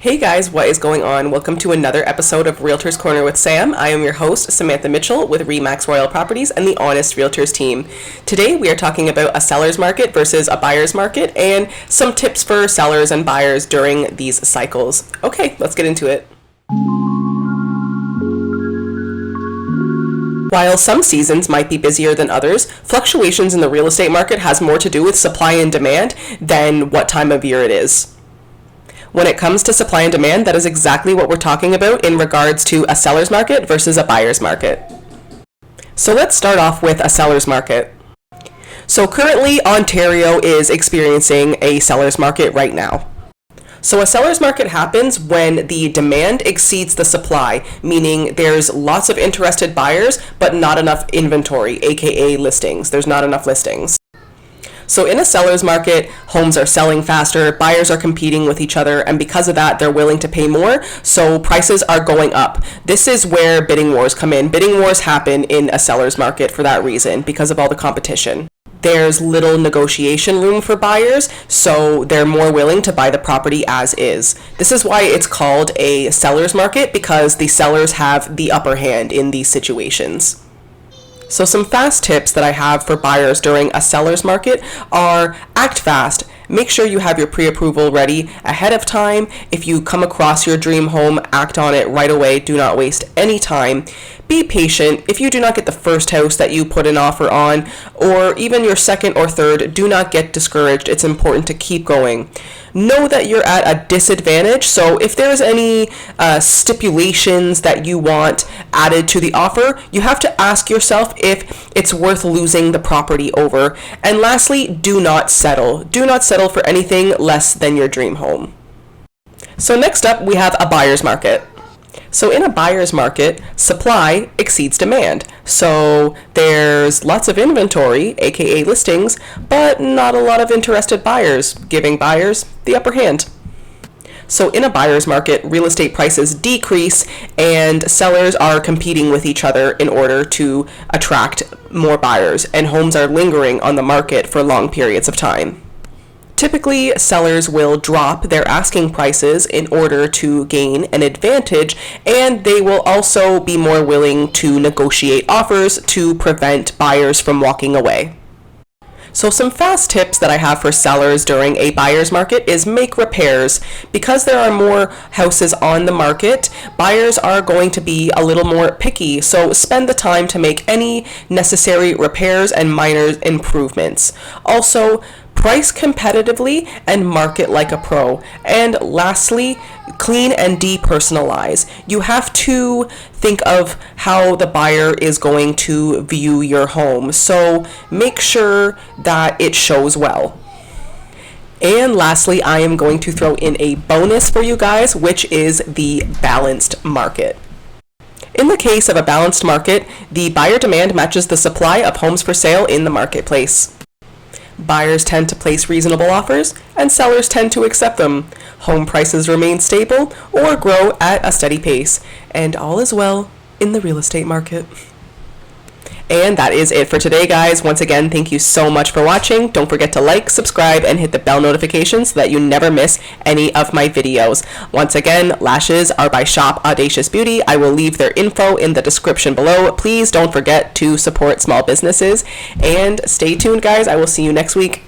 Hey guys, what is going on? Welcome to another episode of Realtors Corner with Sam. I am your host, Samantha Mitchell with Remax Royal Properties and the Honest Realtors team. Today we are talking about a seller's market versus a buyer's market and some tips for sellers and buyers during these cycles. Okay, let's get into it. While some seasons might be busier than others, fluctuations in the real estate market has more to do with supply and demand than what time of year it is. When it comes to supply and demand, that is exactly what we're talking about in regards to a seller's market versus a buyer's market. So let's start off with a seller's market. So currently, Ontario is experiencing a seller's market right now. So a seller's market happens when the demand exceeds the supply, meaning there's lots of interested buyers, but not enough inventory, aka listings. There's not enough listings. So in a seller's market, homes are selling faster, buyers are competing with each other, and because of that, they're willing to pay more, so prices are going up. This is where bidding wars come in. Bidding wars happen in a seller's market for that reason, because of all the competition. There's little negotiation room for buyers, so they're more willing to buy the property as is. This is why it's called a seller's market, because the sellers have the upper hand in these situations. So some fast tips that I have for buyers during a seller's market are act fast. Make sure you have your pre-approval ready ahead of time. If you come across your dream home, act on it right away. Do not waste any time. Be patient. If you do not get the first house that you put an offer on, or even your second or third, do not get discouraged. It's important to keep going. Know that you're at a disadvantage, so if there's any stipulations that you want added to the offer, you have to ask yourself if it's worth losing the property over. And lastly, do not settle. Do not settle for anything less than your dream home. So next up, we have a buyer's market. So in a buyer's market, supply exceeds demand. So there's lots of inventory, aka listings, but not a lot of interested buyers, giving buyers the upper hand. So in a buyer's market, real estate prices decrease and sellers are competing with each other in order to attract more buyers, and homes are lingering on the market for long periods of time. Typically, sellers will drop their asking prices in order to gain an advantage, and they will also be more willing to negotiate offers to prevent buyers from walking away. So some fast tips that I have for sellers during a buyer's market is make repairs. Because there are more houses on the market, buyers are going to be a little more picky, so spend the time to make any necessary repairs and minor improvements. Also, price competitively and market like a pro. And lastly, clean and depersonalize. You have to think of how the buyer is going to view your home, so make sure that it shows well. And lastly, I am going to throw in a bonus for you guys, which is the balanced market. In the case of a balanced market, the buyer demand matches the supply of homes for sale in the marketplace. Buyers tend to place reasonable offers, and sellers tend to accept them. Home prices remain stable or grow at a steady pace, and all is well in the real estate market. And that is it for today, guys. Once again, thank you so much for watching. Don't forget to like, subscribe, and hit the bell notification so that you never miss any of my videos. Once again, lashes are by shop.audaciousbeauty. I will leave their info in the description below. Please don't forget to support small businesses. And stay tuned, guys. I will see you next week.